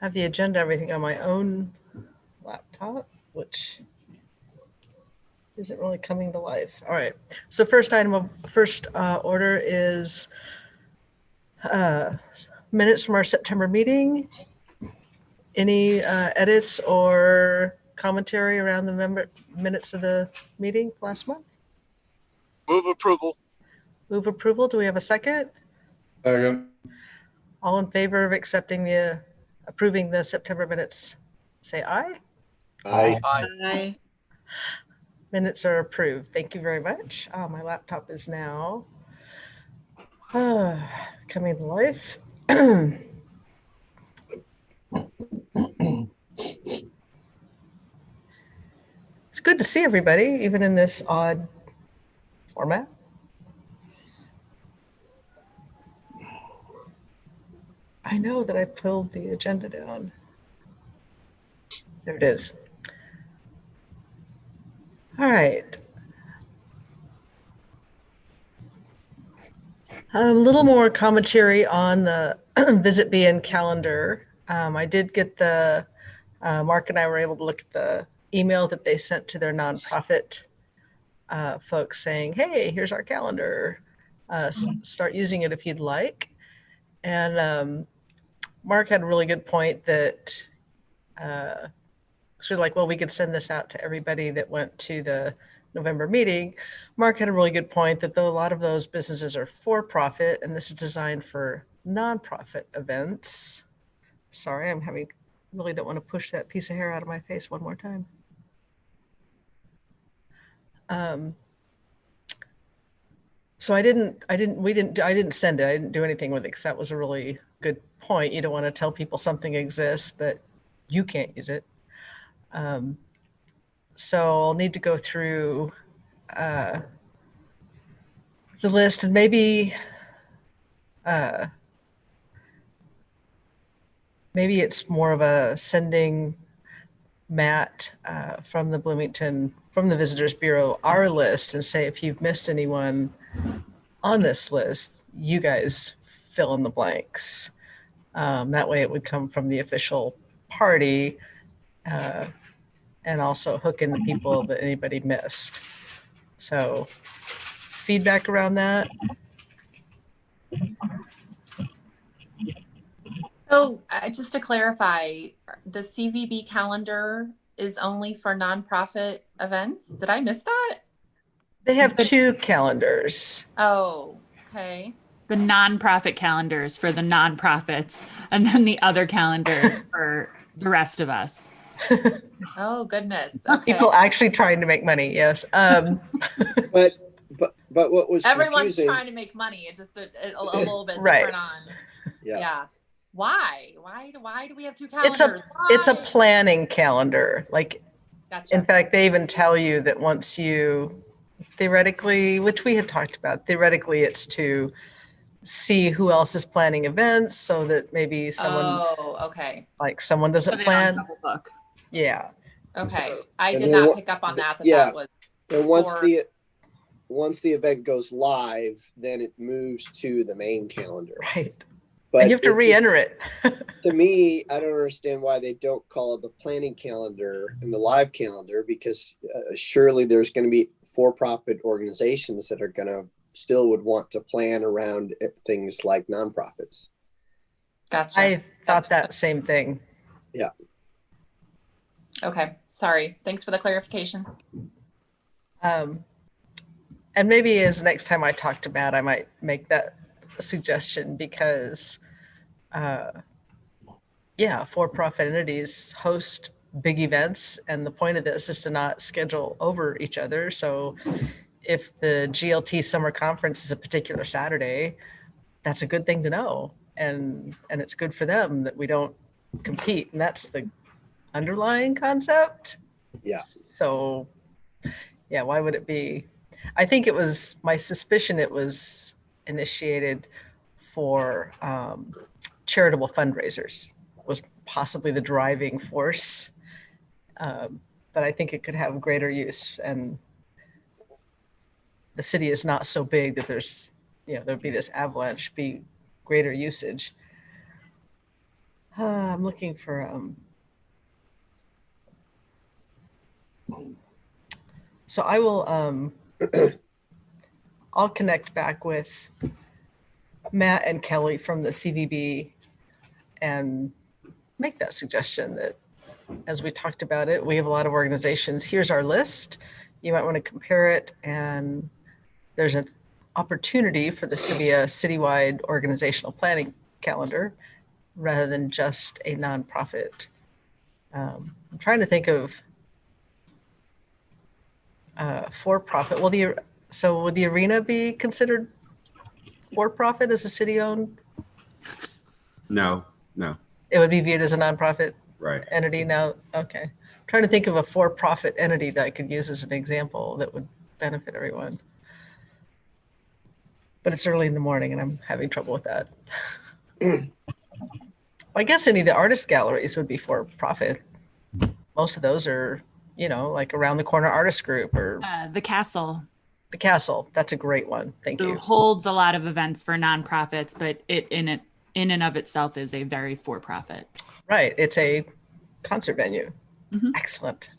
have the agenda, everything on my own laptop, which isn't really coming to life. All right. So first order is minutes from our September meeting. Any edits or commentary around the minutes of the meeting last month? Move approval. Move approval. Do we have a second? Second. All in favor of approving the September minutes, say aye. Aye. Aye. Minutes are approved. Thank you very much. Oh, my laptop is now coming to life. It's good to see everybody, even in this odd format. I know that I pulled the agenda down. There it is. All right. A little more commentary on the Visit BN calendar. I did get Mark and I were able to look at the email that they sent to their nonprofit folks saying, hey, here's our calendar. Start using it if you'd like. And Mark had a really good point that sort of like, well, we could send this out to everybody that went to the November meeting. Mark had a really good point that though a lot of those businesses are for profit and this is designed for nonprofit events. Sorry, really don't want to push that piece of hair out of my face one more time. So I didn't send it. I didn't do anything with it because that was a really good point. You don't want to tell people something exists, but you can't use it. So I'll need to go through the list and maybe it's more of a sending Matt from the Visitors Bureau our list and say, if you've missed anyone on this list, you guys fill in the blanks. That way it would come from the official party and also hook in the people that anybody missed. So feedback around that? So just to clarify, the CVB calendar is only for nonprofit events. Did I miss that? They have two calendars. Oh, okay. The nonprofit calendars for the nonprofits, and then the other calendars for the rest of us. Oh goodness. Okay. People actually trying to make money. Yes. But what was Everyone's confusing, trying to make money. It's just a little bit Right. different on. yeah. Yeah. Why do we have two calendars? It's a Why? planning calendar. Like, Gotcha. in fact, they even tell you that once you theoretically, which we had talked about, theoretically it's to see who else is planning events so that maybe someone Okay. someone So doesn't they don't plan. double book. Yeah. Okay. So- I And did then not pick up on that. yeah. That was And once for- once the event goes live, then it moves to the main calendar. Right. But And you have to it just- re-enter it. To me, I don't understand why they don't call it the planning calendar and the live calendar, because surely there's going to be for-profit organizations that are going to still would want to plan around things like nonprofits. Gotcha. I thought that same thing. Yeah. Okay. Sorry. Thanks for the clarification. And maybe as next time I talk to Matt, I might make that suggestion because, for-profit entities host big events. And the point of this is to not schedule over each other. So if the GLT summer conference is a particular Saturday, that's a good thing to know. And it's good for them that we don't compete. And that's the underlying concept. Yeah. So yeah, why would it be? I think it was my suspicion it was initiated for charitable fundraisers was possibly the driving force. But I think it could have greater use, and the city is not so big that there'd be this avalanche, be greater usage. I'm looking for, so I will, I'll connect back with Matt and Kelly from the CVB and make that suggestion that as we talked about it, we have a lot of organizations. Here's our list. You might want to compare it, and there's an opportunity for this to be a citywide organizational planning calendar rather than just a nonprofit. I'm trying to think of for-profit. Well, so would the arena be considered for-profit as a city-owned? No, no, It would be viewed as a nonprofit right. entity now? Okay. I'm trying to think of a for-profit entity that I could use as an example that would benefit everyone. But it's early in the morning and I'm having trouble with that. I guess any of the artist galleries would be for-profit. Most of those are, like Around the Corner Artist Group or The Castle, the Castle. That's a great one. Thank who you. holds a lot of events for nonprofits, but it in and of itself is a very for-profit. Right. It's a concert venue. Mhm. Excellent.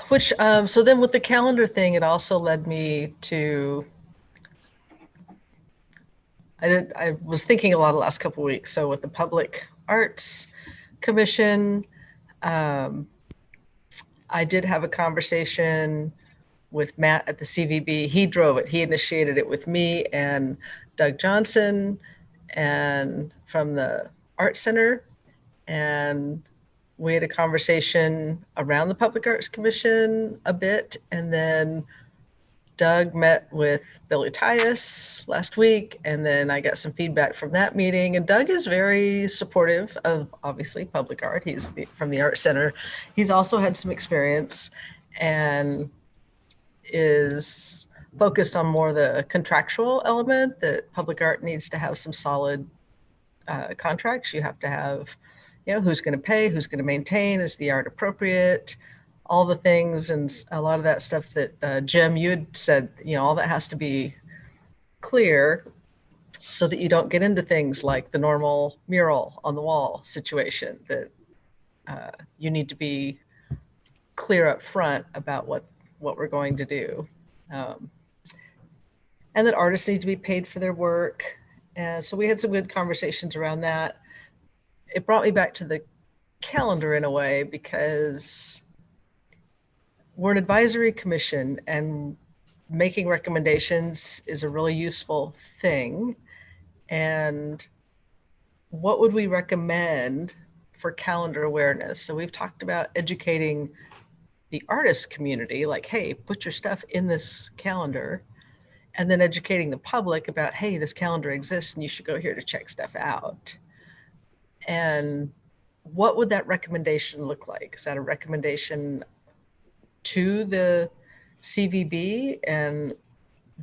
Which, so then with the calendar thing, it also led me to, I was thinking a lot the last couple of weeks. So with the Public Arts Commission, I did have a conversation with Matt at the CVB. He drove it. He initiated it with me and Doug Johnson and from the Art Center. And we had a conversation around the Public Arts Commission a bit. And then Doug met with Billy Tias last week. And then I got some feedback from that meeting. And Doug is very supportive of, obviously, public art. He's from the Art Center. He's also had some experience and is focused on more the contractual element that public art needs to have some solid contracts. You have to have, who's going to pay, who's going to maintain, is the art appropriate, all the things, and a lot of that stuff that Jim, you had said, all that has to be clear so that you don't get into things like the normal mural on the wall situation, that you need to be clear up front about what we're going to do. And that artists need to be paid for their work. And so we had some good conversations around that. It brought me back to the calendar in a way because we're an advisory commission and making recommendations is a really useful thing. And what would we recommend for calendar awareness? So we've talked about educating the artist community, like, hey, put your stuff in this calendar, and then educating the public about, hey, this calendar exists and you should go here to check stuff out. And what would that recommendation look like? Is that a recommendation to the CVB? And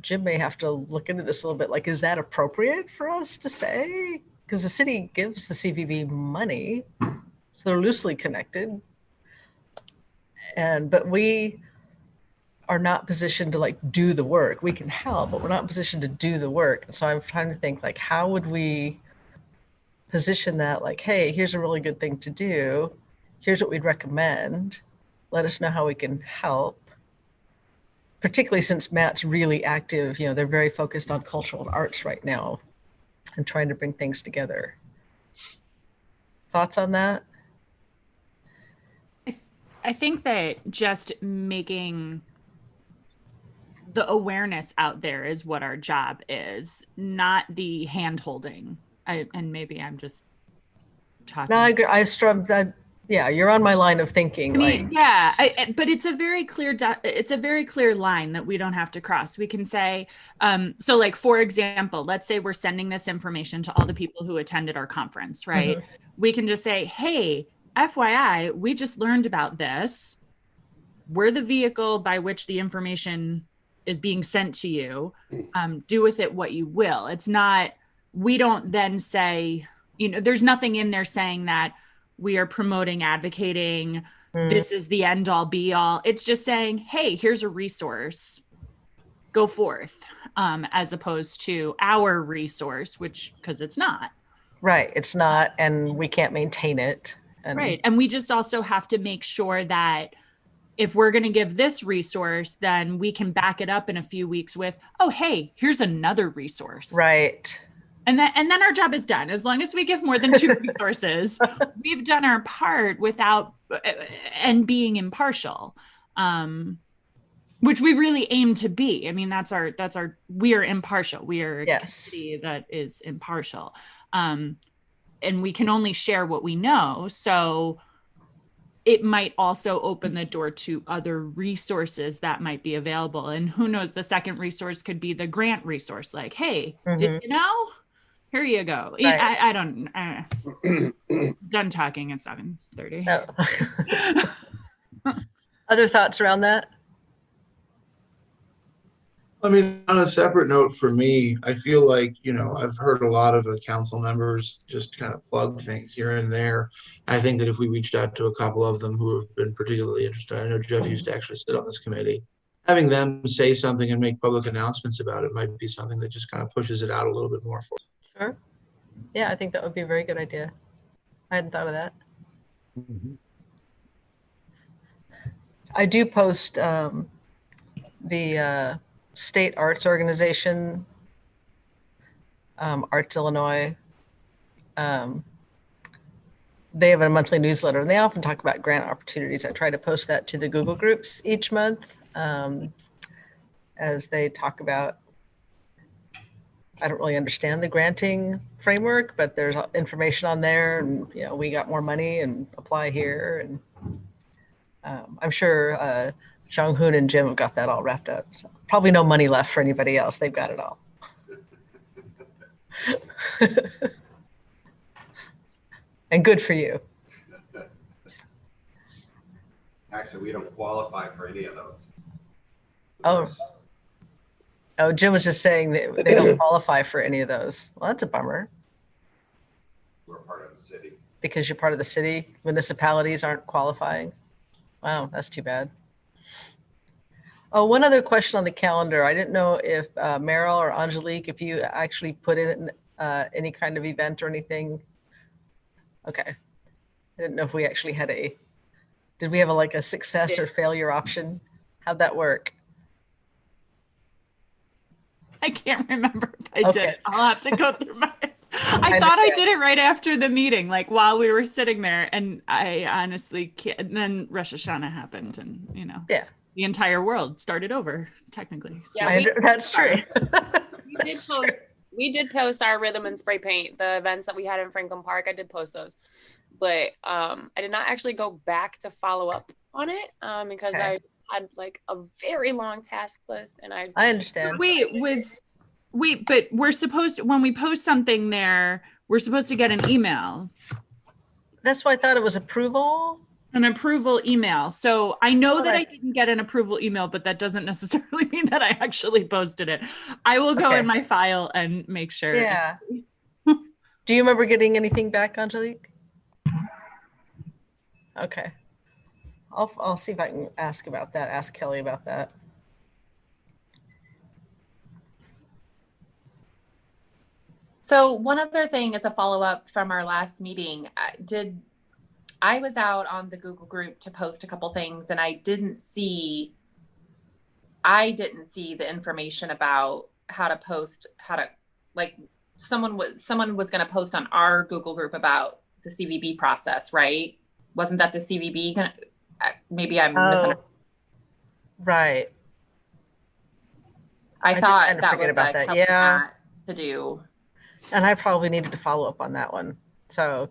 Jim may have to look into this a little bit. Like, is that appropriate for us to say? Because the city gives the CVB money, so they're loosely connected. But we are not positioned to like do the work. We can help, but we're not positioned to do the work. And so I'm trying to think like, how would we position that? Like, hey, here's a really good thing to do. Here's what we'd recommend. Let us know how we can help. Particularly since Matt's really active, they're very focused on cultural and arts right now and trying to bring things together. Thoughts on that? I think that just making the awareness out there is what our job is, not the hand holding. And maybe I'm just talking. No, I agree. I struggle that. Yeah, you're on my line of thinking. I mean, but it's a very clear line that we don't have to cross. We can say, so like, for example, let's say we're sending this information to all the people who attended our conference, right? Mm-hmm. We can just say, hey, FYI, we just learned about this. We're the vehicle by which the information is being sent to you. Do with it what you will. It's not, we don't then say, there's nothing in there saying that we are promoting, advocating, this is the end all be all. It's just saying, hey, here's a resource, go forth, as opposed to our resource, because it's not. Right. It's not, and we can't maintain it. And Right. And we just also have to make sure that if we're going to give this resource, then we can back it up in a few weeks with, oh, hey, here's another resource. Right. And then our job is done. As long as we give more than 2 resources, we've done our part without and being impartial, which we really aim to be. I mean, we are impartial. We are a Yes. committee that is impartial. And we can only share what we know. So it might also open the door to other resources that might be available. And who knows, the second resource could be the grant resource. Like, hey, did you know? Here you go. Right. I don't, done talking at 7:30. No. Other thoughts around that? I mean, on a separate note for me, I feel like, I've heard a lot of the council members just kind of plug things here and there. I think that if we reached out to a couple of them who have been particularly interested, I know Jeff used to actually sit on this committee, having them say something and make public announcements about it might be something that just kind of pushes it out a little bit more for us. Sure. Yeah, I think that would be a very good idea. I hadn't thought of that. I do post the state arts organization, Arts Illinois. They have a monthly newsletter and they often talk about grant opportunities. I try to post that to the Google groups each month as they talk about. I don't really understand the granting framework, but there's information on there, and we got more money and apply here. And I'm sure Jung Hoon and Jim have got that all wrapped up. So probably no money left for anybody else. They've got it all. And good for you. Actually, we don't qualify for any of those. Oh, Jim was just saying that they don't qualify for any of those. Well, that's a bummer. We're part of the city. Because you're part of the city, municipalities aren't qualifying. Wow, that's too bad. Oh, one other question on the calendar. I didn't know if Meryl or Angelique, if you actually put in any kind of event or anything. Okay. I didn't know if we actually had did we have a success or failure option? How'd that work? I can't remember if I did it. I'll have to go through my. I thought I understand. did it right after the meeting, like while we were sitting there, and I honestly can't. And then Rosh Hashanah happened, and Yeah. the entire world started over technically. So- Yeah, That's true. we did post our rhythm and spray paint, the events that we had in Franklin Park. I did post those, but I did not actually go back to follow up on it because Okay. I had a very long task list, and I understand. But we're supposed to, when we post something there, we're supposed to get an email, That's why I thought it was approval. an approval email. So I know that I Alright. didn't get an approval email, but that doesn't necessarily mean that I actually posted it. I will go Okay. in my file and make sure. Yeah. Do you remember getting anything back, Angelique? Okay. I'll see if I can ask Kelly about that. So one other thing is a follow-up from our last meeting. I was out on the Google group to post a couple things, and I didn't see the information about how to post, someone was going to post on our Google group about the CVB process, right? Wasn't that the CVB? Maybe I'm misunderstanding. Right. I did thought kind of that forget was about that. something Yeah. to do. And I probably needed to follow up on that one. So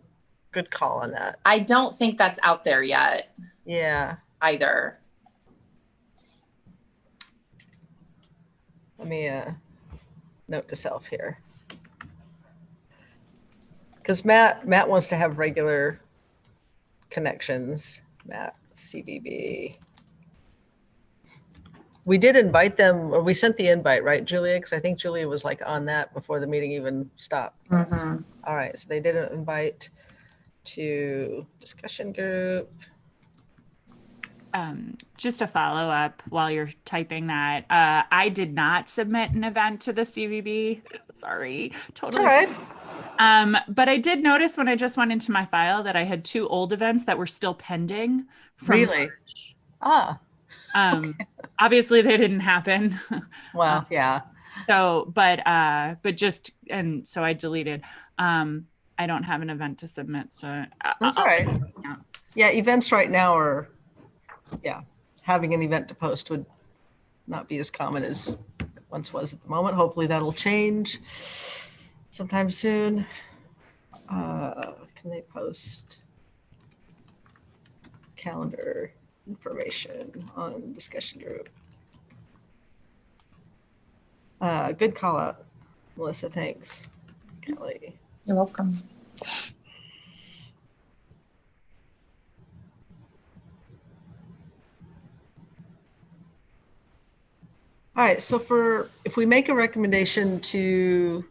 good call on that. I don't think that's out there yet Yeah. either. Let me note to self here. Because Matt wants to have regular connections. Matt, CVB. We did invite them, or we sent the invite, right, Julia? Because I think Julia was on that before the meeting even stopped. Mhm. All right, so they did an invite to discussion group. Just a follow up while you're typing that. I did not submit an event to the CVB. Sorry, It's totally. all right. But I did notice when I just went into my file that I had 2 old events that were still pending from Really? March. Ah, Obviously they didn't happen. well, yeah. So, but just, and so I deleted. I don't have an event to submit, so That's all right. Yeah, events right now are, yeah, having an event to post would not be as common as it once was at the moment. Hopefully that'll change sometime soon. Can they post calendar information on discussion group? Good call out, Melissa. Thanks, Kelly. You're welcome. All right, so if we make a recommendation to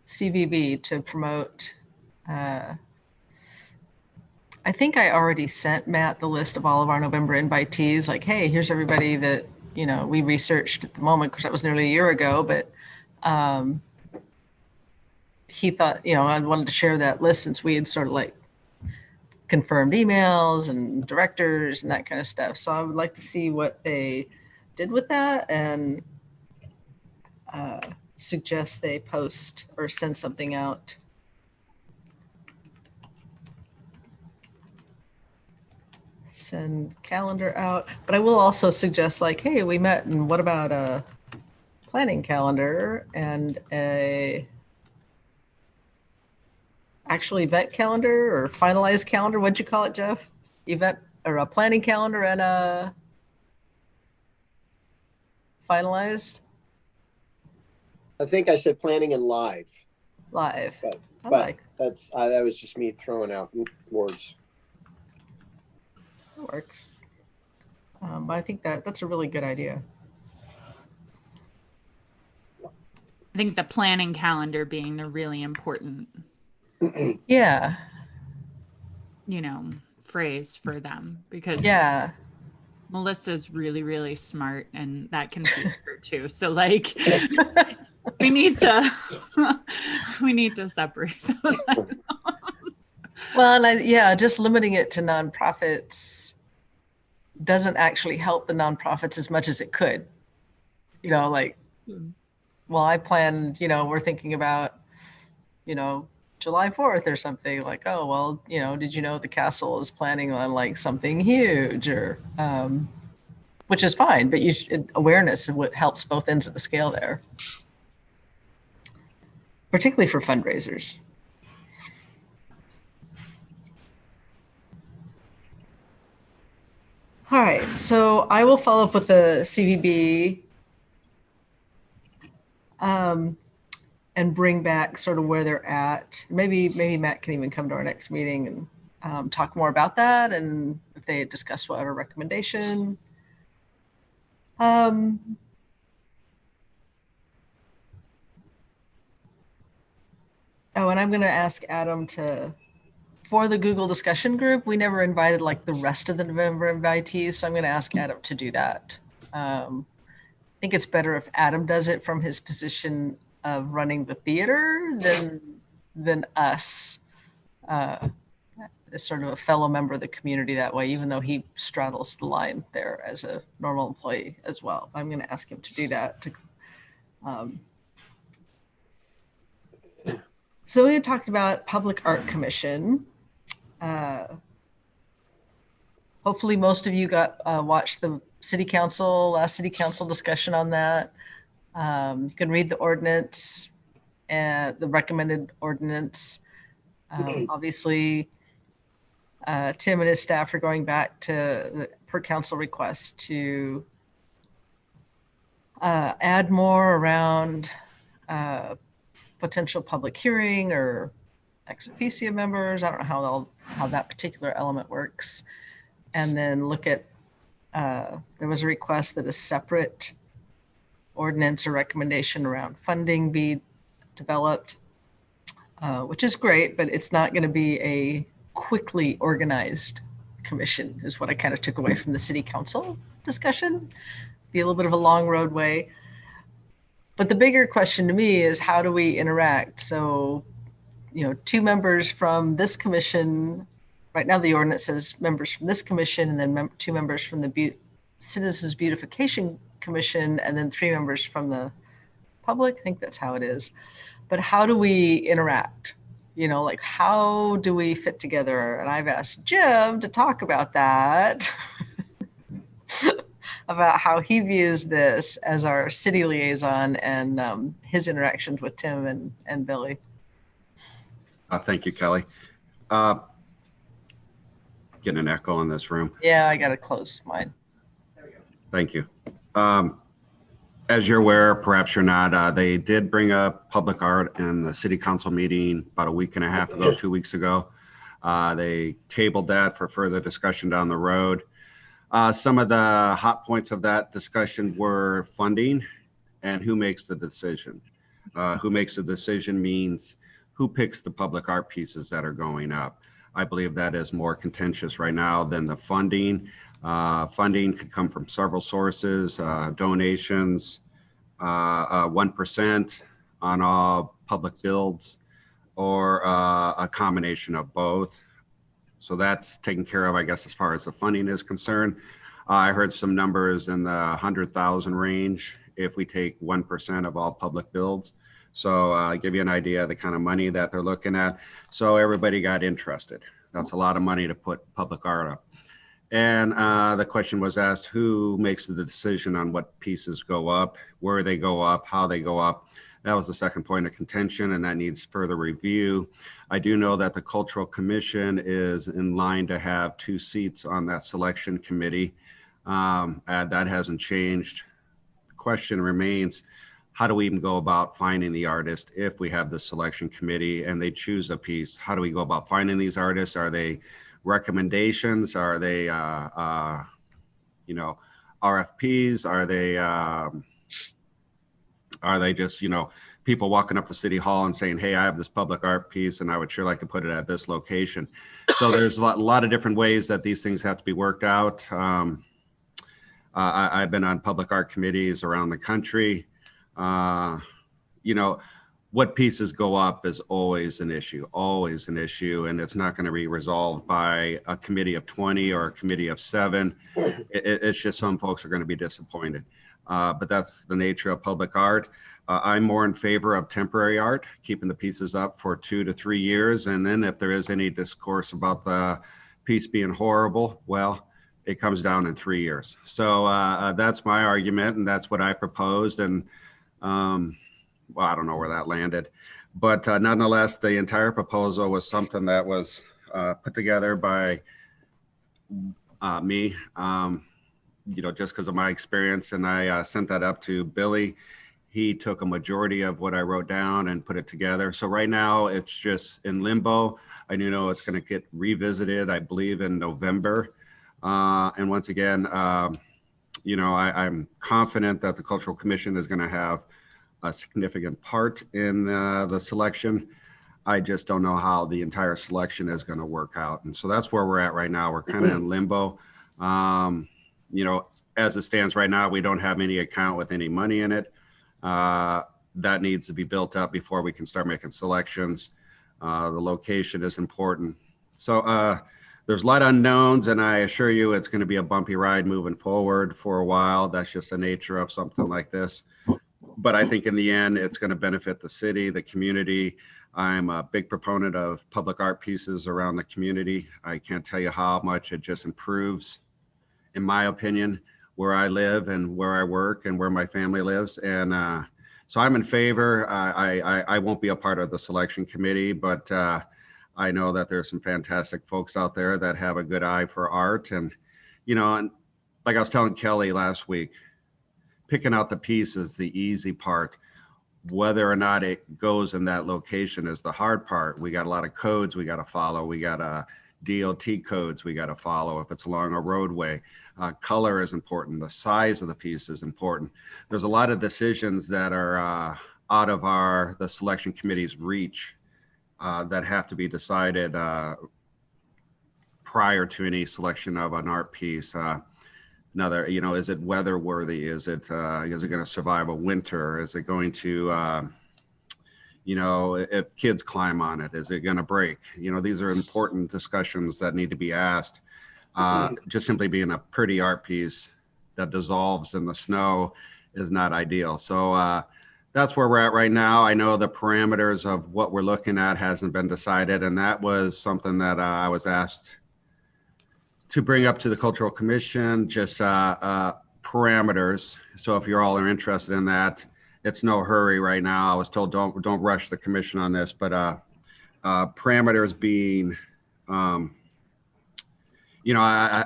CVB to promote, I think I already sent Matt the list of all of our November invitees, like, hey, here's everybody that, we researched at the moment, because that was nearly a year ago, but he thought, I wanted to share that list since we had sort of like confirmed emails and directors and that kind of stuff. So I would like to see what they did with that and suggest they post or send something out. Send calendar out, but I will also suggest like, hey, we met, and what about a planning calendar and a actual event calendar or finalized calendar? What'd you call it, Jeff? Event or a planning calendar and a finalized? I think I said planning and live, Live. but I but like that was just me throwing out words. that works. But I think that's a really good idea. I think the planning calendar being the really important, Yeah. phrase for them, because Yeah. Melissa's really, really smart, and that confuses her too. So like we need to separate those items. Well, and just limiting it to nonprofits doesn't actually help the nonprofits as much as it could. Well, I planned, we're thinking about, July 4th or something, like, oh, well, did you know the castle is planning on like something huge, or, which is fine, but awareness of what helps both ends of the scale there, particularly for fundraisers. All right, so I will follow up with the CVB and bring back sort of where they're at. Maybe Matt can even come to our next meeting and talk more about that, and if they discuss whatever recommendation. Oh, and I'm going to ask Adam for the Google discussion group, we never invited like the rest of the November invitees, so I'm going to ask Adam to do that. I think it's better if Adam does it from his position of running the theater than us, as sort of a fellow member of the community that way, even though he straddles the line there as a normal employee as well. I'm going to ask him to do that. So we had talked about Public Art Commission. Hopefully most of you watched the last city council discussion on that. You can read the ordinance and the recommended ordinance. Obviously, Tim and his staff are going back to the per council request to add more around potential public hearing or ex officio members. I don't know how that particular element works. And then look at, there was a request that a separate ordinance or recommendation around funding be developed, which is great, but it's not going to be a quickly organized commission, is what I kind of took away from the city council discussion. Be a little bit of a long roadway. But the bigger question to me is how do we interact? So, you know, 2 members from this commission, right now the ordinance says members from this commission, and then 2 members from the Citizens Beautification Commission, and then 3 members from the public. I think that's how it is. But how do we interact? You know, like how do we fit together? And I've asked Jim to talk about that, about how he views this as our city liaison and his interactions with Tim and Billy. Thank you, Kelly. Getting an echo in this room. Yeah, I got to close mine. Thank you. As you're aware, perhaps you're not, they did bring up public art in the city council meeting about a week and a half ago, 2 weeks ago. They tabled that for further discussion down the road. Some of the hot points of that discussion were funding and who makes the decision. Who makes the decision means who picks the public art pieces that are going up. I believe that is more contentious right now than the funding. Funding could come from several sources, donations, 1% on all public builds, or a combination of both. So that's taken care of, I guess, as far as the funding is concerned. I heard some numbers in the 100,000 range if we take 1% of all public builds. So I'll give you an idea of the kind of money that they're looking at. So everybody got interested. That's a lot of money to put public art up. And the question was asked, who makes the decision on what pieces go up, where they go up, how they go up? That was the second point of contention, and that needs further review. I do know that the Cultural Commission is in line to have 2 seats on that selection committee. That hasn't changed. The question remains, how do we even go about finding the artist if we have the selection committee and they choose a piece? How do we go about finding these artists? Are they recommendations? Are they, you know, RFPs? Are they just, you know, people walking up to City Hall and saying, hey, I have this public art piece and I would sure like to put it at this location. So there's a lot of different ways that these things have to be worked out. I've been on public art committees around the country. You know, what pieces go up is always an issue, and it's not going to be resolved by a committee of 20 or a committee of 7. It's just some folks are going to be disappointed. But that's the nature of public art. I'm more in favor of temporary art, keeping the pieces up for 2 to 3 years. And then if there is any discourse about the piece being horrible, well, it comes down in 3 years. So that's my argument, and that's what I proposed. And well, I don't know where that landed, but nonetheless, the entire proposal was something that was put together by me, you know, just because of my experience. And I sent that up to Billy. He took a majority of what I wrote down and put it together. So right now it's just in limbo. I do know it's going to get revisited, I believe, in November. And once again, you know, I'm confident that the Cultural Commission is going to have a significant part in the selection. I just don't know how the entire selection is going to work out. And so that's where we're at right now. We're kind of in limbo. You know, as it stands right now, we don't have any account with any money in it. That needs to be built up before we can start making selections. The location is important. So there's a lot of unknowns, and I assure you it's going to be a bumpy ride moving forward for a while. That's just the nature of something like this. But I think in the end, it's going to benefit the city, the community. I'm a big proponent of public art pieces around the community. I can't tell you how much it just improves, in my opinion, where I live and where I work and where my family lives. And so I'm in favor. I won't be a part of the selection committee, but I know that there's some fantastic folks out there that have a good eye for art. And, you know, and like I was telling Kelly last week, picking out the piece is the easy part. Whether or not it goes in that location is the hard part. We got a lot of codes we got to follow. We got DOT codes we got to follow if it's along a roadway. Color is important. The size of the piece is important. There's a lot of decisions that are out of the selection committee's reach that have to be decided prior to any selection of an art piece. another, you know, is it weather worthy? Is it going to survive a winter? Is it going to, you know, if kids climb on it, is it going to break? You know, these are important discussions that need to be asked. Just simply being a pretty art piece that dissolves in the snow is not ideal. So that's where we're at right now. I know the parameters of what we're looking at hasn't been decided, and that was something that I was asked to bring up to the Cultural Commission, just parameters. So if you all are interested in that, it's no hurry right now. I was told don't rush the commission on this, but parameters being, you know,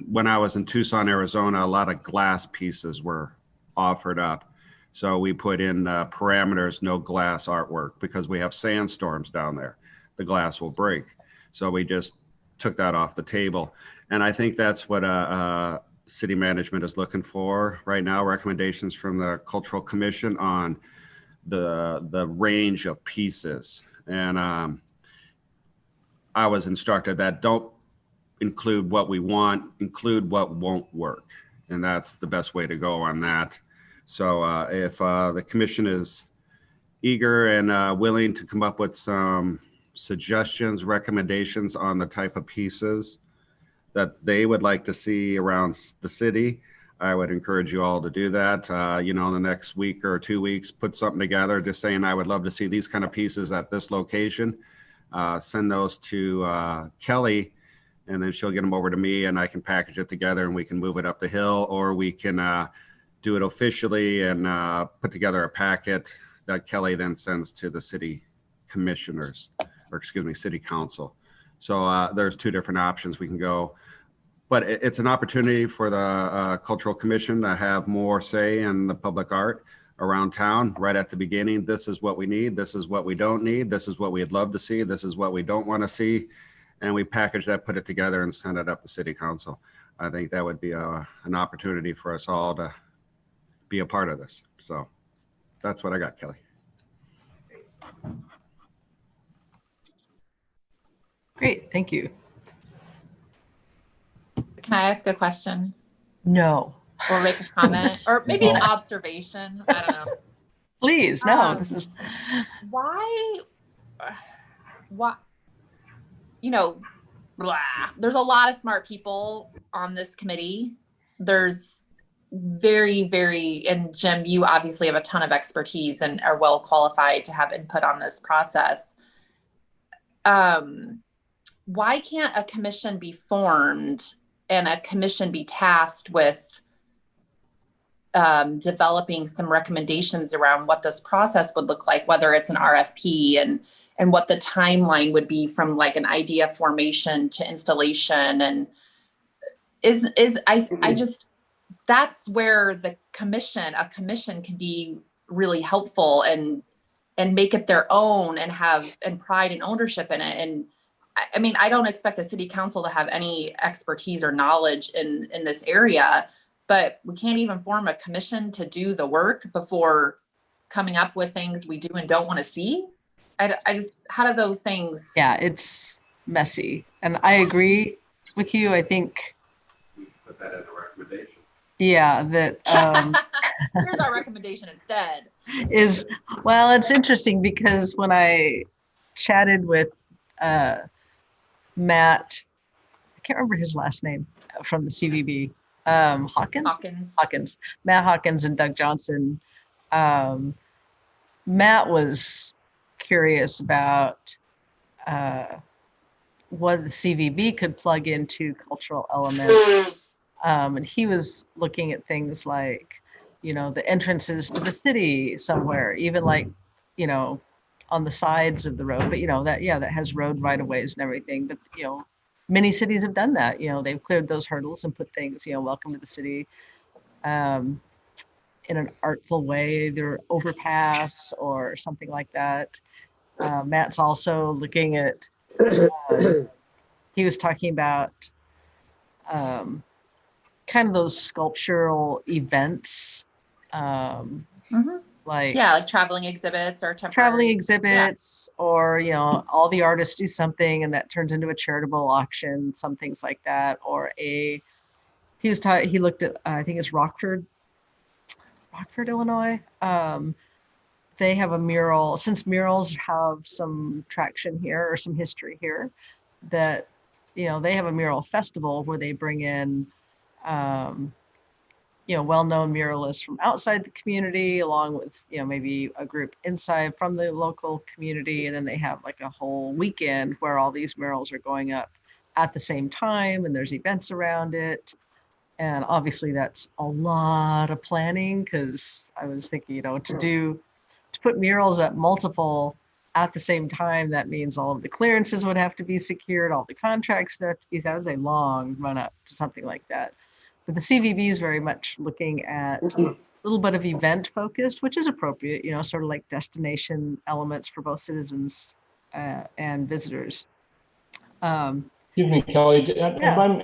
when I was in Tucson, Arizona, a lot of glass pieces were offered up. So we put in parameters, no glass artwork, because we have sandstorms down there. The glass will break. So we just took that off the table. And I think that's what city management is looking for right now, recommendations from the Cultural Commission on the range of pieces. And I was instructed that don't include what we want, include what won't work. And that's the best way to go on that. So if the commission is eager and willing to come up with some suggestions, recommendations on the type of pieces that they would like to see around the city, I would encourage you all to do that. You know, in the next week or 2 weeks, put something together just saying, I would love to see these kind of pieces at this location. Send those to Kelly, and then she'll get them over to me, and I can package it together and we can move it up the hill, or we can do it officially and put together a packet that Kelly then sends to the city commissioners, or excuse me, city council. So there's two different options we can go, but it's an opportunity for the Cultural Commission to have more say in the public art around town right at the beginning. This is what we need. This is what we don't need. This is what we'd love to see. This is what we don't want to see. And we package that, put it together, and send it up to city council. I think that would be an opportunity for us all to be a part of this. So that's what I got, Kelly. Great, thank you. Can I ask a question No, or make a comment or maybe an observation? I don't know. please, no. This is Why, you know, blah. There's a lot of smart people on this committee. There's and Jim, you obviously have a ton of expertise and are well qualified to have input on this process. Why can't a commission be formed and a commission be tasked with developing some recommendations around what this process would look like, whether it's an RFP and what the timeline would be from like an idea formation to installation, and I just, that's where a commission can be really helpful and make it their own and have pride and ownership in it. And I mean, I don't expect the city council to have any expertise or knowledge in this area, but we can't even form a commission to do the work before coming up with things we do and don't want to see. I just, how do those things? yeah, it's messy. And I agree with you. I think, Put that as a recommendation. yeah, that Here's our recommendation instead. is, well, it's interesting because when I chatted with Matt, I can't remember his last name, from the CVB, Hawkins, Matt Hawkins and Doug Johnson. Matt was curious about what the CVB could plug into cultural elements. And he was looking at things like, you know, the entrances to the city somewhere, even like, you know, on the sides of the road, but you know, that has road right of ways and everything. But, you know, many cities have done that. You know, they've cleared those hurdles and put things, you know, welcome to the city, in an artful way, either overpass or something like that. Matt's also looking at, he was talking about kind of those sculptural events, like Traveling exhibits or traveling exhibits, or, you know, all the artists do something and that turns into a charitable auction, some things like that, or a he looked at, I think it's Rockford, Illinois. They have a mural, since murals have some traction here or some history here, that, they have a mural festival where they bring in, well-known muralists from outside the community, along with, maybe a group inside from the local community. And then they have like a whole weekend where all these murals are going up at the same time, and there's events around it. And obviously that's a lot of planning, because I was thinking, to put murals up multiple at the same time, that means all of the clearances would have to be secured, all the contracts would have to be, that was a long run up to something like that. But the CVB is very much looking at a little bit of event focused, which is appropriate, sort of like destination elements for both citizens and visitors. Excuse me, Kelly. If I'm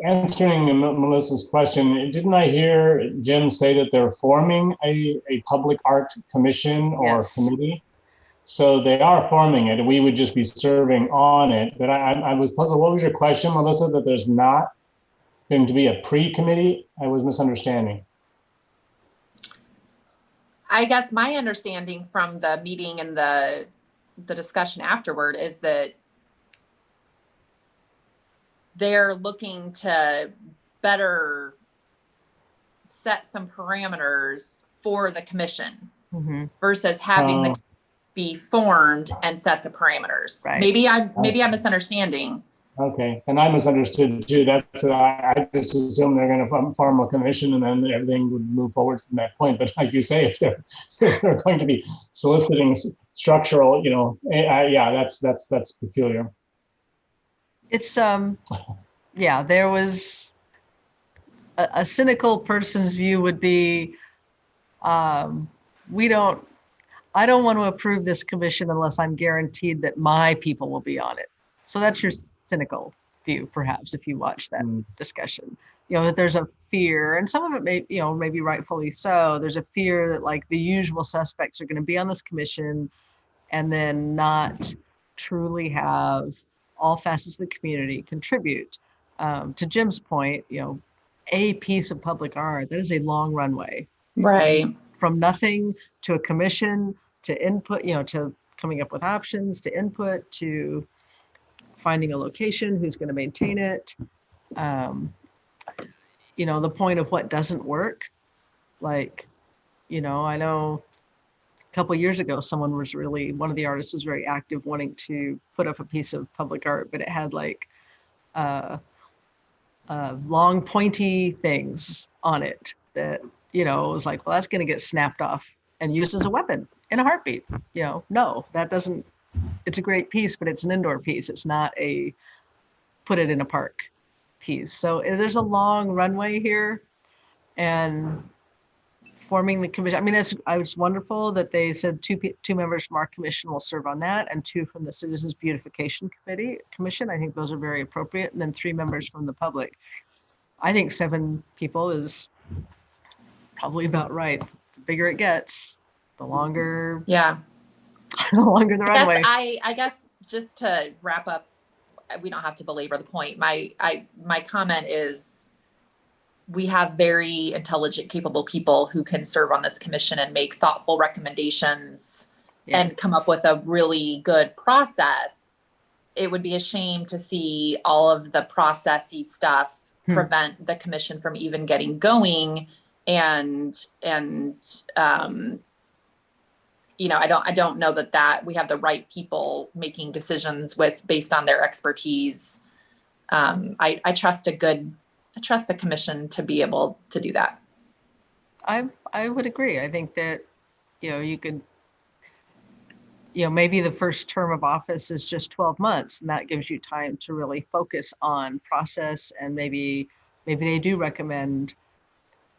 answering Melissa's question, didn't I hear Jim say that they're forming a public art commission or committee? So they are forming it, and we would just be serving on it. But I was puzzled. What was your question, Melissa, that there's not going to be a pre-committee? I was misunderstanding. I guess my understanding from the meeting and the discussion afterward is that they're looking to better set some parameters for the commission versus having the be formed and set the parameters. Right. Maybe I'm misunderstanding. Okay, and I misunderstood too. That's I just assumed they're going to form a commission and then everything would move forward from that point. But like you say, if they're going to be soliciting structural, that's peculiar. It's there was a cynical person's view would be, I don't want to approve this commission unless I'm guaranteed that my people will be on it. So that's your cynical view, perhaps, if you watch that discussion. That there's a fear, and some of it may, maybe rightfully so. There's a fear that like the usual suspects are going to be on this commission and then not truly have all facets of the community contribute. To Jim's point, a piece of public art, that is a long runway. Right. From nothing to a commission, to input, to coming up with options, to input, to finding a location, who's going to maintain it. The point of what doesn't work. Like, I know a couple of years ago, one of the artists was very active wanting to put up a piece of public art, but it had like long pointy things on it that, it was like, well, that's going to get snapped off and used as a weapon in a heartbeat. No, that doesn't, it's a great piece, but it's an indoor piece. It's not a put it in a park piece. So there's a long runway here, and forming the commission. I mean, it's wonderful that they said two members from our commission will serve on that, and 2 from the Citizens Beautification Commission. I think those are very appropriate. And then 3 members from the public. I think 7 people is probably about right. The bigger it gets, the longer. Yeah. The longer the runway. I guess just to wrap up, we don't have to belabor the point. My comment is, we have very intelligent, capable people who can serve on this commission and make thoughtful recommendations and come up with a really good process. It would be a shame to see all of the processy stuff prevent the commission from even getting going. And I don't know that we have the right people making decisions based on their expertise. I trust the commission to be able to do that. I would agree. I think that, you could, maybe the first term of office is just 12 months, and that gives you time to really focus on process, and maybe they do recommend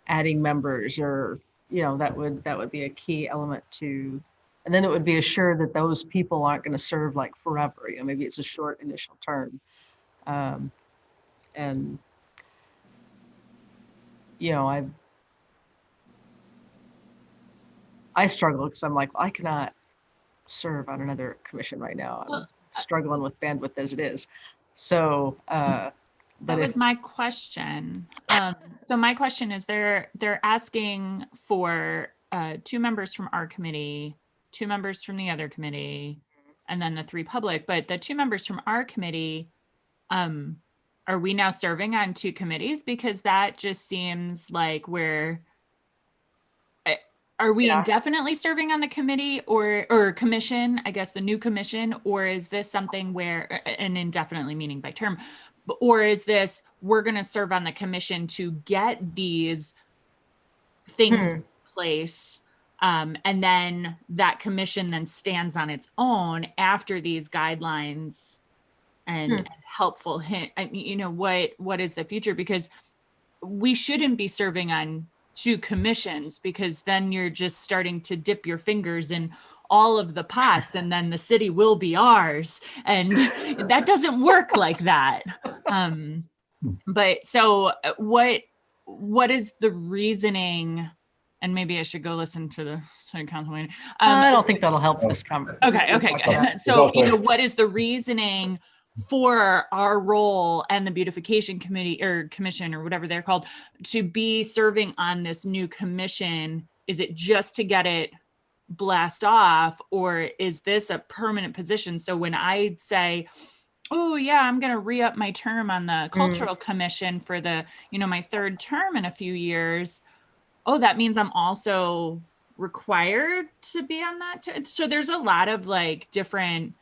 adding members, or, that would be a key element to, and then it would be assured that those people aren't going to serve like forever. Maybe it's a short initial term. And I struggle because I'm like, well, I cannot serve on another commission right now. I'm struggling with bandwidth as it is. So That was my question. So my question is they're asking for 2 members from our committee, 2 members from the other committee, and then the 3 public. But the 2 members from our committee, are we now serving on 2 committees? Because that just seems like are we indefinitely serving on the committee or commission, I guess the new commission, or is this something where, and indefinitely meaning by term, or is this, we're going to serve on the commission to get these things in place, and then that commission then stands on its own after these guidelines and helpful hint. I mean, what is the future? Because we shouldn't be serving on 2 commissions, because then you're just starting to dip your fingers in all of the pots and then the city will be ours. And that doesn't work like that. But so what is the reasoning? And maybe I should go listen to the council meeting. I don't think that'll help this conversation. Okay. Good. So, what is the reasoning for our role and the beautification committee or commission or whatever they're called to be serving on this new commission? Is it just to get it blast off, or is this a permanent position? So when I say, oh yeah, I'm going to re-up my term on the cultural commission for the, my 3rd term in a few years, oh, that means I'm also required to be on that. So there's a lot of different,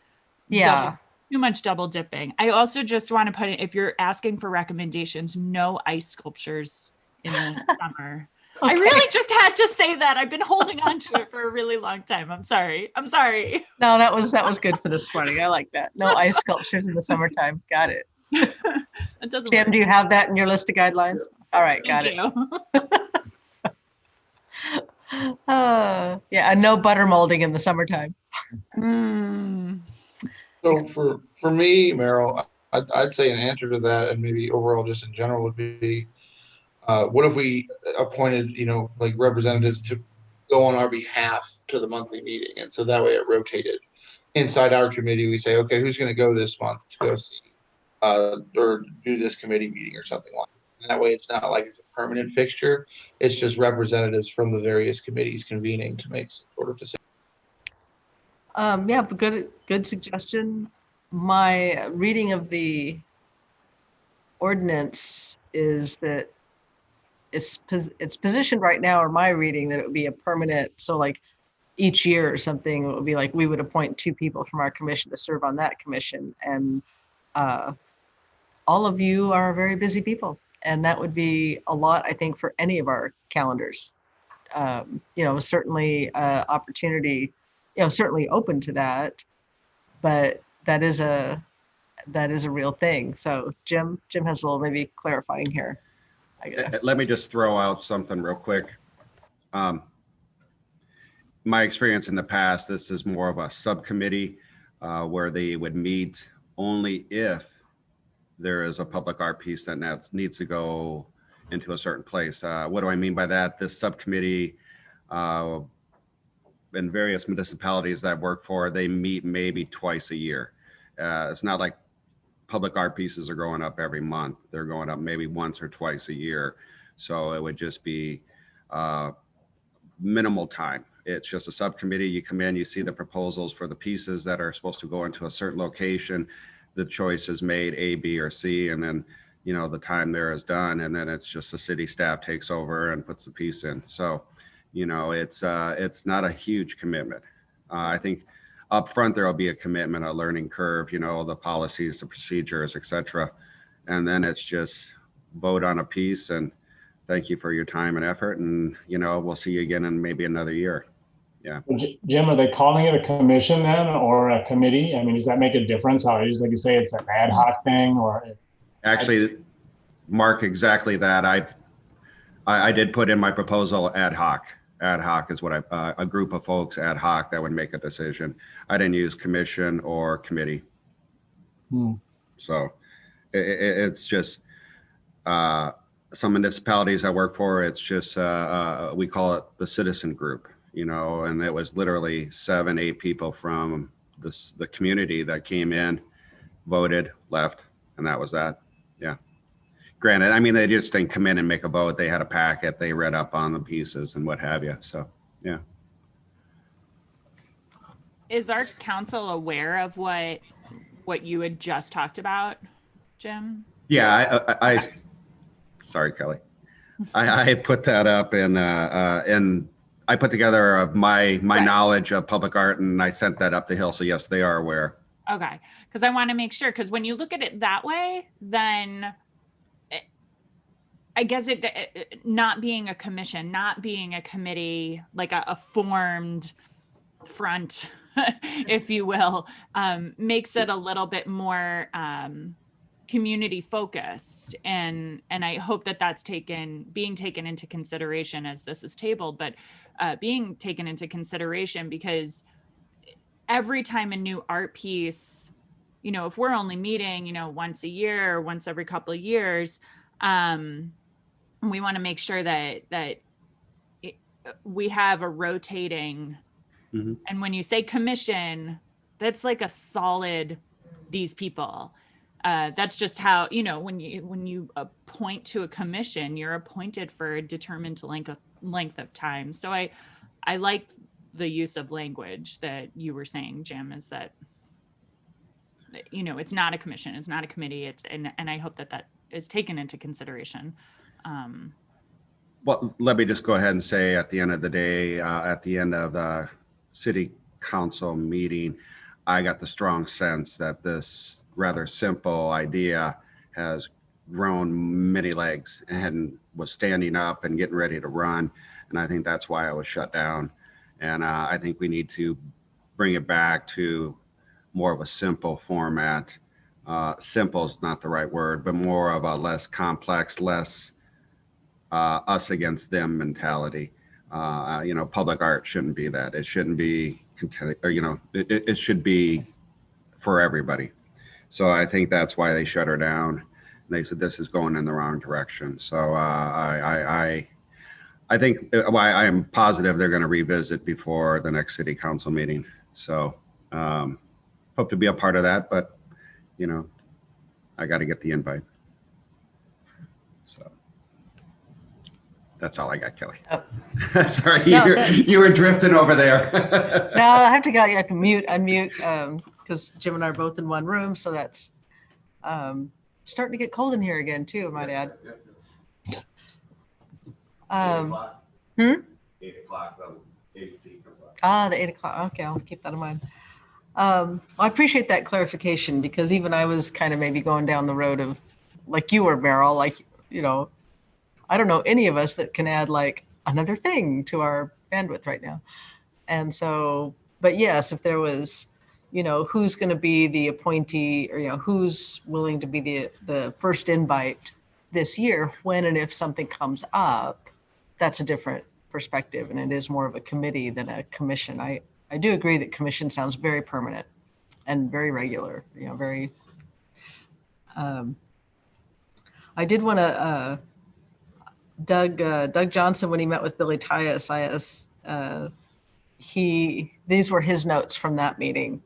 too much double dipping. I also just want to put in, if you're asking for recommendations, no ice sculptures in the summer. Okay. I really just had to say that. I've been holding on to it for a really long time. I'm sorry. No, that was good for this morning. I like that. No ice sculptures in the summertime. Got it. It doesn't Tim, work. do you have that in your list of guidelines? All right, got Thank it. And no butter molding in the summertime. So for me, Meryl, I'd say an answer to that, and maybe overall just in general, would be, what if we appointed, representatives to go on our behalf to the monthly meeting, and so that way it rotated. Inside our committee, we say, okay, who's going to go this month to go see or do this committee meeting or something like that. And that way, it's not like it's a permanent fixture. It's just representatives from the various committees convening to make some sort of decision. But good suggestion. My reading of the ordinance is that it's positioned right now, or my reading, that it would be a permanent, so each year or something, it would be we would appoint 2 people from our commission to serve on that commission. And all of you are very busy people, and that would be a lot, I think, for any of our calendars. Certainly opportunity, certainly open to that, but that is a real thing. So Jim has a little maybe clarifying here. Let me just throw out something real quick. My experience in the past, this is more of a subcommittee where they would meet only if there is a public art piece that needs to go into a certain place. What do I mean by that? This subcommittee in various municipalities that I work for, they meet maybe twice a year. It's not like public art pieces are going up every month. They're going up maybe once or twice a year. So it would just be minimal time. It's just a subcommittee. You come in, you see the proposals for the pieces that are supposed to go into a certain location. The choice is made A, B, or C, and then the time there is done, and then it's just the city staff takes over and puts the piece in. So it's not a huge commitment. I think up front there will be a commitment, a learning curve, the policies, the procedures, etc. And then it's just vote on a piece and thank you for your time and effort, and we'll see you again in maybe another year. Yeah. Jim, are they calling it a commission then, or a committee? I mean, does that make a difference? How it is, like you say, it's an ad hoc thing, or? Actually, Mark, exactly that. I did put in my proposal ad hoc. Ad hoc is what a group of folks ad hoc that would make a decision. I didn't use commission or committee. So it's just some municipalities I work for, it's just we call it the citizen group, and it was literally 7-8 people from the community that came in, voted, left, and that was that. Yeah. granted, I mean, they just didn't come in and make a vote. They had a packet, they read up on the pieces and what have you. So, yeah. Is our council aware of what you had just talked about, Jim? Yeah, I sorry, Kelly. I put that up and I put together my Right. knowledge of public art and I sent that up the hill. So yes, they are aware. Okay, because I want to make sure, because when you look at it that way, then I guess it not being a commission, not being a committee, like a formed front, if you will, makes it a little bit more community focused, and I hope that that's being taken into consideration as this is tabled, but being taken into consideration, because every time a new art piece, you know, if we're only meeting, you know, once a year or once every couple of years, we want to make sure that we have a rotating. Mhm. And when you say commission, that's like a solid, these people. That's just how, you know, when you appoint to a commission, you're appointed for a determined length of time. So I like the use of language that you were saying, Jim, is that, you know, it's not a commission, it's not a committee, and I hope that is taken into consideration. Well, let me just go ahead and say at the end of the day, at the end of the city council meeting, I got the strong sense that this rather simple idea has grown many legs and was standing up and getting ready to run. And I think that's why I was shut down. And I think we need to bring it back to more of a simple format. Simple is not the right word, but more of a less complex, less us against them mentality. You know, public art shouldn't be that. It shouldn't be, you know, it should be for everybody. So I think that's why they shut her down. They said this is going in the wrong direction. So I think, well, I am positive they're going to revisit before the next city council meeting. So hope to be a part of that, but you know, I got to get the invite. So that's all I got, Kelly. Oh. Sorry, No, you were drifting over there. No, I have to unmute, because Jim and I are both in one room, so that's starting to get cold in here again too, I might add. 8 o'clock, the AC comes on. The 8 o'clock. Okay, I'll keep that in mind. I appreciate that clarification, because even I was kind of maybe going down the road of, like you were, Meryl, like, you know, I don't know any of us that can add like another thing to our bandwidth right now. And so, but yes, if there was, you know, who's going to be the appointee, or, you know, who's willing to be the first invite this year, when and if something comes up, that's a different perspective. And it is more of a committee than a commission. I do agree that commission sounds very permanent and very regular, you know, very, I did want to, Doug Johnson, when he met with Billy Tyus, these were his notes from that meeting.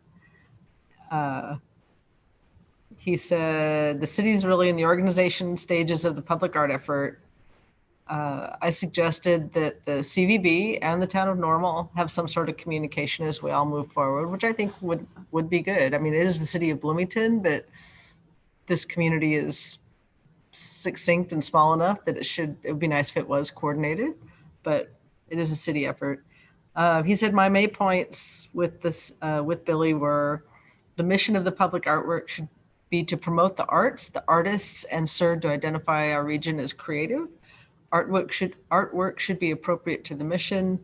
He said, the city's really in the organization stages of the public art effort. I suggested that the CVB and the town of Normal have some sort of communication as we all move forward, which I think would be good. I mean, it is the city of Bloomington, but this community is succinct and small enough that it would be nice if it was coordinated, but it is a city effort. He said my main points with this, with Billy, were the mission of the public artwork should be to promote the arts, the artists, and serve to identify our region as creative. Artwork should be appropriate to the mission.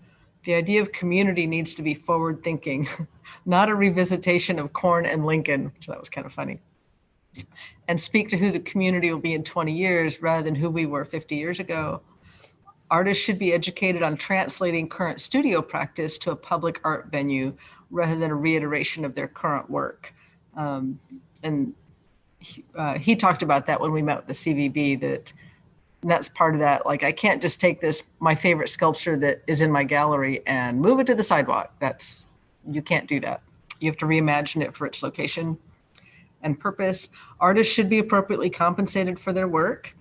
The idea of community needs to be forward thinking, not a revisitation of Corn and Lincoln, which that was kind of funny. And speak to who the community will be in 20 years rather than who we were 50 years ago. Artists should be educated on translating current studio practice to a public art venue rather than a reiteration of their current work. And he talked about that when we met with the CVB, and that's part of that. Like, I can't just take my favorite sculpture that is in my gallery and move it to the sidewalk. You can't do that. You have to reimagine it for its location and purpose. Artists should be appropriately compensated for their work.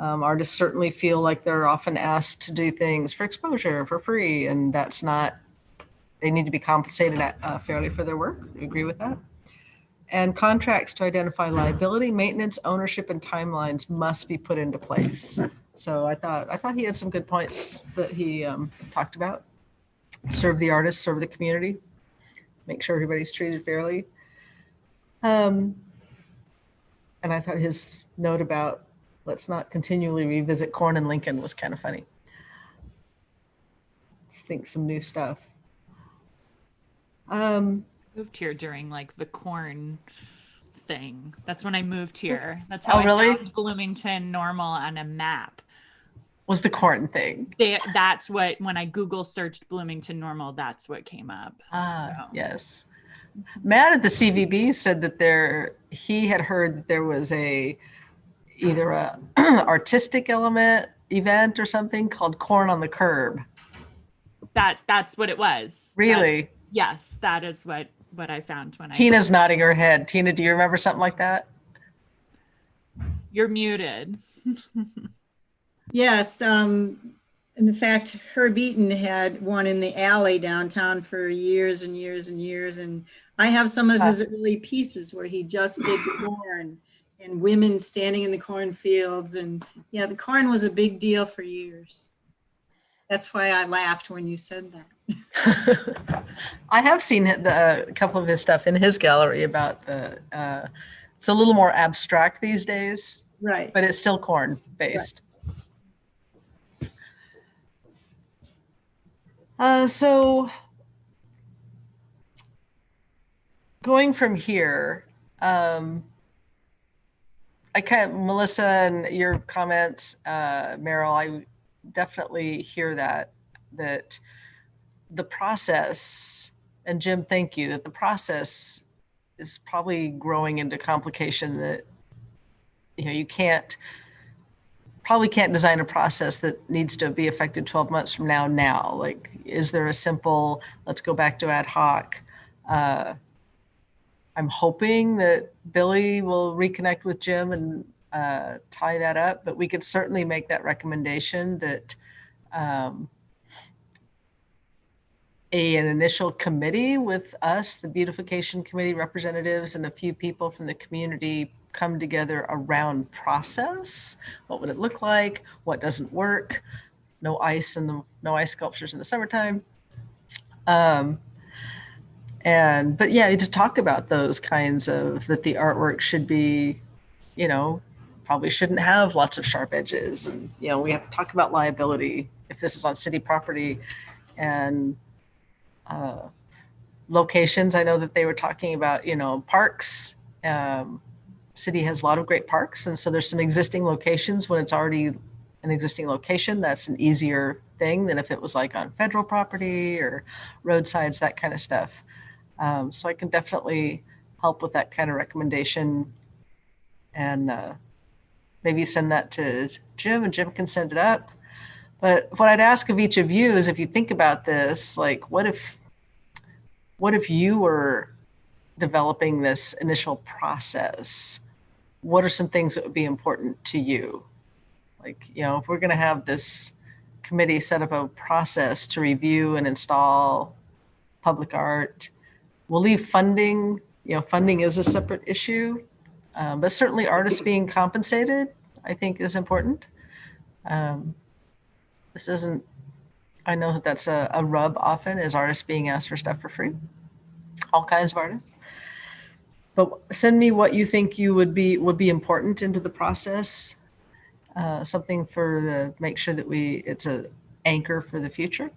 Artists certainly feel like they're often asked to do things for exposure for free, and that's not, they need to be compensated fairly for their work. You agree with that? And contracts to identify liability, maintenance, ownership, and timelines must be put into place. So I thought he had some good points that he talked about. Serve the artists, serve the community, make sure everybody's treated fairly. And I thought his note about let's not continually revisit Corn and Lincoln was kind of funny. Let's think some new stuff. Moved here during like the corn thing. That's when I moved here. That's how Oh, really? I found Bloomington Normal on a map. Was the corn thing. That's what, when I Google searched Bloomington Normal, that's what came up. So. Yes. Matt at the CVB said that he had heard that there was either a artistic element event or something called Corn on the Curb. That's what it was. Really? Yes, that is what I found when Tina's nodding her head. Tina, do you remember something like that? You're muted. Yes. In fact, Herb Eaton had one in the alley downtown for years and years and years. And I have some of his early pieces where he just did corn and women standing in the cornfields. And yeah, the corn was a big deal for years. That's why I laughed when you said that. I have seen a couple of his stuff in his gallery about it's a little more abstract these days, Right. but it's still corn based. Right. So going from here, Melissa, and your comments, Meryl, I definitely hear that the process, and Jim, thank you, that the process is probably growing into complication that, you probably can't design a process that needs to be effective 12 months from now. Like, is there a simple, let's go back to ad hoc? I'm hoping that Billy will reconnect with Jim and tie that up, but we could certainly make that recommendation that an initial committee with us, the beautification committee representatives, and a few people from the community come together around process. What would it look like? What doesn't work? No ice sculptures in the summertime. But yeah, to talk about those kinds of, that the artwork should be, probably shouldn't have lots of sharp edges. And, we have to talk about liability if this is on city property, and locations. I know that they were talking about, parks. City has a lot of great parks. And so there's some existing locations. When it's already an existing location, that's an easier thing than if it was like on federal property or roadsides, that kind of stuff. So I can definitely help with that kind of recommendation, and maybe send that to Jim, and Jim can send it up. But what I'd ask of each of you is, if you think about this, like, what if you were developing this initial process? What are some things that would be important to you? Like, if we're going to have this committee set up a process to review and install public art, we'll leave funding. Funding is a separate issue, but certainly artists being compensated, I think, is important. This isn't, I know that that's a rub often, is artists being asked for stuff for free. All kinds of artists. But send me what you think would be important into the process. Something make sure that it's an anchor for the future.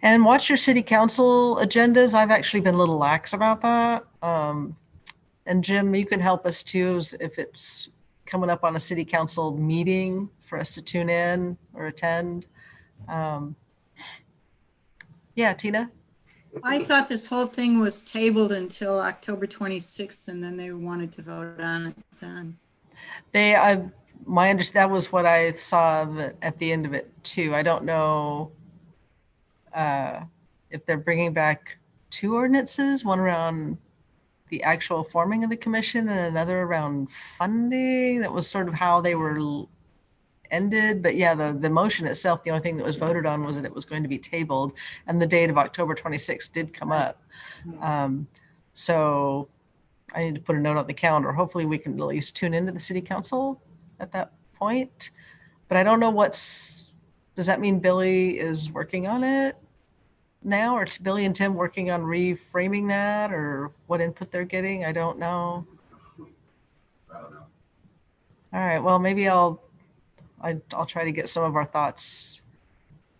And watch your city council agendas. I've actually been a little lax about that. And Jim, you can help us too, if it's coming up on a city council meeting for us to tune in or attend. Yeah, Tina? I thought this whole thing was tabled until October 26th, and then they wanted to vote on it then. That was what I saw at the end of it too. I don't know if they're bringing back two ordinances, one around the actual forming of the commission and another around funding. That was sort of how they were ended. But yeah, the motion itself, the only thing that was voted on was that it was going to be tabled, and the date of October 26th did come up. So I need to put a note on the calendar. Hopefully we can at least tune into the city council at that point. But I don't know does that mean Billy is working on it now, or it's Billy and Tim working on reframing that, or what input they're getting? I don't know. I don't know. All right, well, maybe I'll try to get some of our thoughts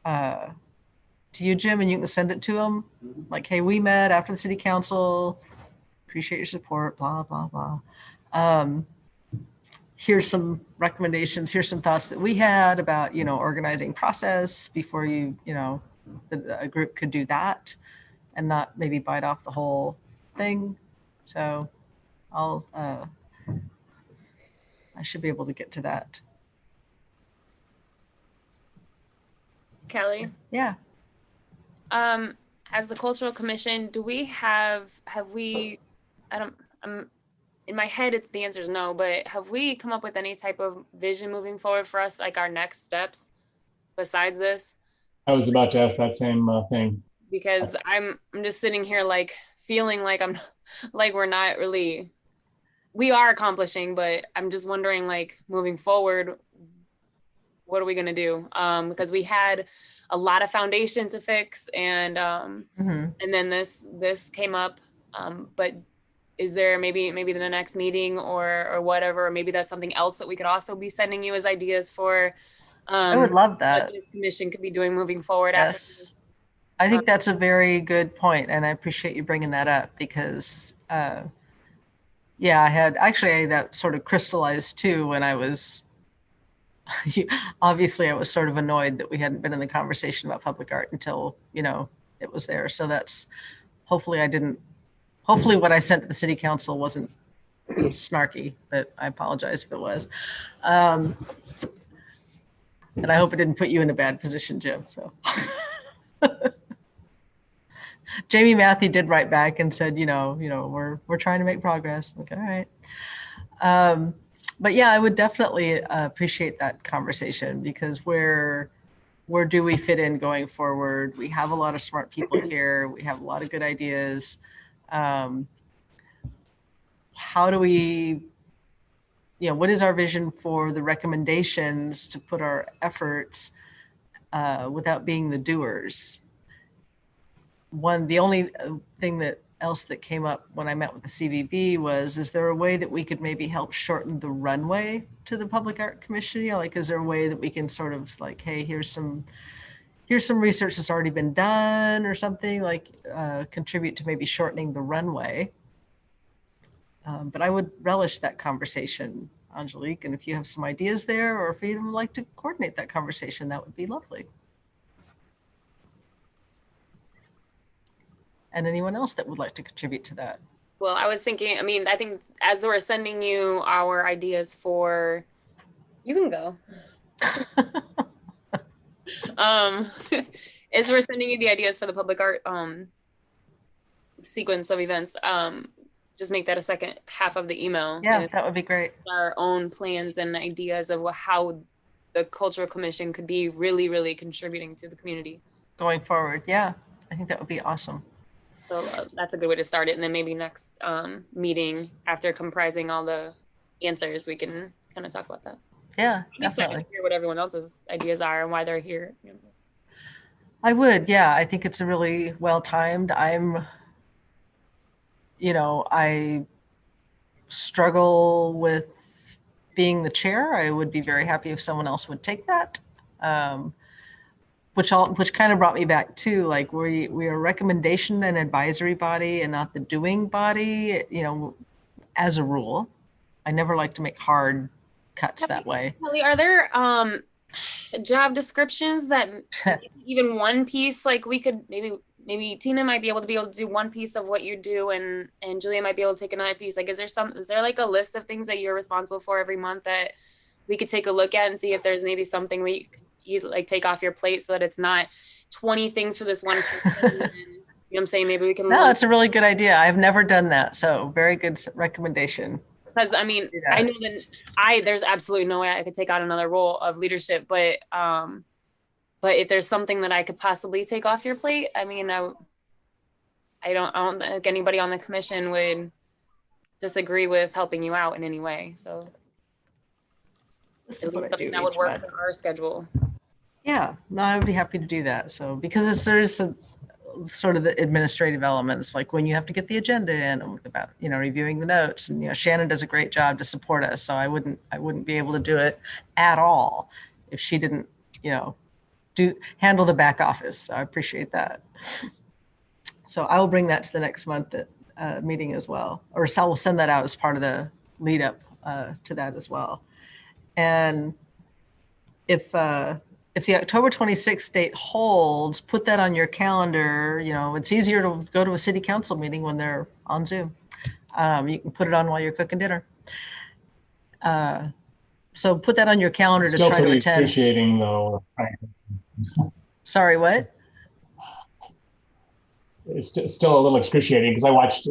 to you, Jim, and you can send it to them. Like, hey, we met after the city council. Appreciate your support, blah, blah, blah. Here's some recommendations. Here's some thoughts that we had about, organizing process before a group could do that and not maybe bite off the whole thing. So I should be able to get to that. Kelly, Yeah. as the cultural commission, do we have we, in my head, the answer is no, but have we come up with any type of vision moving forward for us, like our next steps besides this? I was about to ask that same thing. Because I'm just sitting here like feeling like we're not really, we are accomplishing, but I'm just wondering, like, moving forward, what are we gonna do? Because we had a lot of foundation to fix, and and then this came up, but is there maybe the next meeting or whatever, or maybe that's something else that we could also be sending you as ideas for? I would love that. What this commission could be doing moving forward. Yes. I think that's a very good point, and I appreciate you bringing that up because, that sort of crystallized too when I was, obviously I was sort of annoyed that we hadn't been in the conversation about public art until, it was there. So that's, hopefully what I sent to the city council wasn't snarky, but I apologize if it was. And I hope it didn't put you in a bad position, Jim, so. Jamie Matthew did write back and said, we're trying to make progress. Okay, all right. But yeah, I would definitely appreciate that conversation because where do we fit in going forward? We have a lot of smart people here. We have a lot of good ideas. How do we, what is our vision for the recommendations to put our efforts without being the doers? The only thing else that came up when I met with the CVB was, is there a way that we could maybe help shorten the runway to the Public Art Commission? Is there a way that we can sort of like, hey, here's some research that's already been done or something, contribute to maybe shortening the runway. But I would relish that conversation, Angelique, and if you have some ideas there, or if you'd like to coordinate that conversation, that would be lovely. And anyone else that would like to contribute to that? Well, I was thinking, I think as we're sending you our ideas for, you can go. As we're sending you the ideas for the public art sequence of events, just make that a second half of the email. Yeah, that would be great. Our own plans and ideas of how the Cultural Commission could be really, really contributing to the community. Going forward, yeah, I think that would be awesome. So that's a good way to start it. And then maybe next meeting, after comprising all the answers, we can kind of talk about that. Yeah, I'm excited definitely. to hear what everyone else's ideas are and why they're here. I would, yeah. I think it's a really well-timed. I struggle with being the chair. I would be very happy if someone else would take that. Which kind of brought me back to, like, we are a recommendation and advisory body and not the doing body, as a rule. I never like to make hard cuts that way. Kelly, are there job descriptions that even one piece, like we could maybe Tina might be able to do one piece of what you do, and Julia might be able to take another piece. Like, is there like a list of things that you're responsible for every month that we could take a look at and see if there's maybe something you like take off your plate, so that it's not 20 things for this one person You know what I'm saying? Maybe we can. No, it's a really good idea. I've never done that. So very good recommendation. Because I mean, Do that. I know that there's absolutely no way I could take on another role of leadership, but if there's something that I could possibly take off your plate, I mean, I don't think anybody on the commission would disagree with helping you out in any way. So This it is would what be I something do that would each work month. for our schedule. Yeah, no, I would be happy to do that. So because there's a, sort of the administrative elements, like when you have to get the agenda in about, reviewing the notes, and, Shannon does a great job to support us. So I wouldn't be able to do it at all if she didn't, handle the back office. So I appreciate that. So I will bring that to the next month meeting as well, or so we'll send that out as part of the lead up to that as well. And if the October 26th date holds, put that on your calendar. It's easier to go to a city council meeting when they're on Zoom. You can put it on while you're cooking dinner. So put that on your calendar to Still try to pretty attend. excruciating though. Sorry, what? It's still a little excruciating because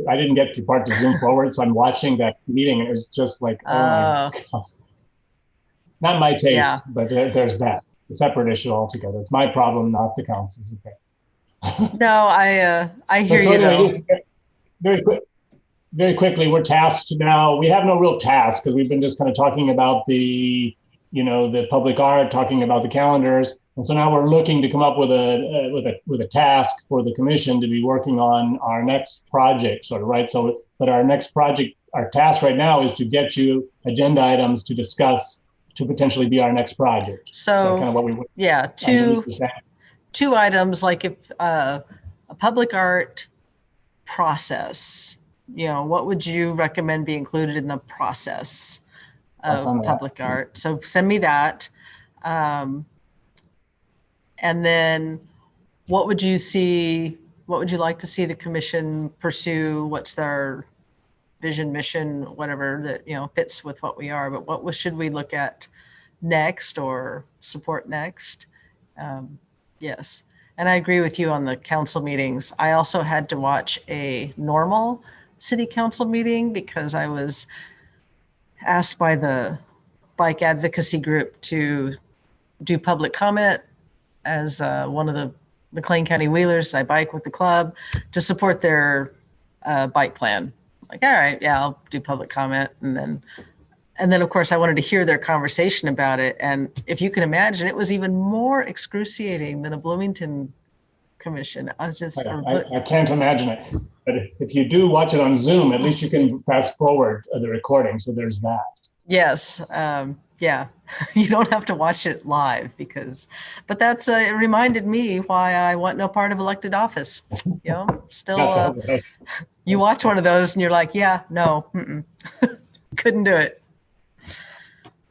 I didn't get to part to Zoom forward, so I'm watching that meeting and it was just like, oh my God. Not my taste, Yeah. but there's that. A separate issue altogether. It's my problem, not the council's. Okay. No, I hear So you anyway, though. just very quickly, we're tasked now. We have no real task because we've been just kind of talking about the public art, talking about the calendars, and so now we're looking to come up with a task for the commission to be working on our next project, sort of, right? So, but our next project, our task right now is to get you agenda items to discuss to potentially be our next project. So kind of what we would. yeah, two items, like if a public art process, what would you recommend be included in the process of public art? So send me that. And then what would you like to see the commission pursue? What's their vision, mission, whatever that, fits with what we are, but what should we look at next or support next? Yes. And I agree with you on the council meetings. I also had to watch a normal city council meeting because I was asked by the bike advocacy group to do public comment as one of the McLean County Wheelers. I bike with the club to support their bike plan. Like, all right, yeah, I'll do public comment. And then of course I wanted to hear their conversation about it. And if you can imagine, it was even more excruciating than a Bloomington commission. I can't imagine it. But if you do watch it on Zoom, at least you can fast forward the recording. So there's that. Yes. Yeah. You don't have to watch it live but that's, it reminded me why I want no part of elected office. Still, you watch one of those and you're like, yeah, no, couldn't do it.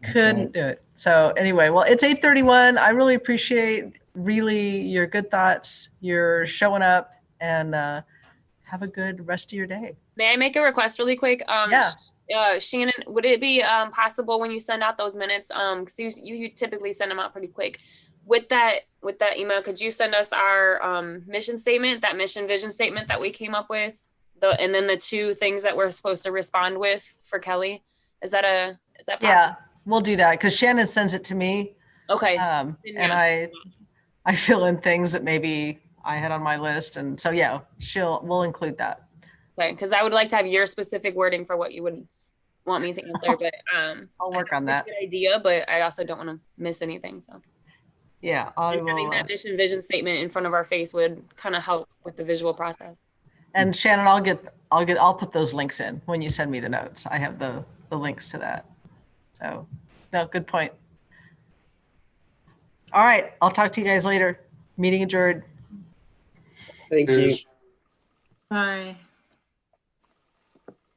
Couldn't do it. So anyway, well, it's 8:31. I really appreciate your good thoughts. You're showing up, and have a good rest of your day. May I make a request really quick? Yeah. Shannon, would it be possible when you send out those minutes, because you typically send them out pretty quick, with that email, could you send us our mission statement, that mission vision statement that we came up with, and then the two things that we're supposed to respond with for Kelly? Is that possible? Yeah, we'll do that because Shannon sends it to me. Okay. And I fill in things that maybe I had on my list, and so yeah, we'll include that. Okay, because I would like to have your specific wording for what you would want me to answer, but I'll work on that. Good idea, but I also don't want to miss anything. So yeah, having that mission vision statement in front of our face would kind of help with the visual process. And Shannon, I'll put those links in when you send me the notes. I have the links to that. So, no, good point. All right, I'll talk to you guys later. Meeting adjourned. Thank you. Bye.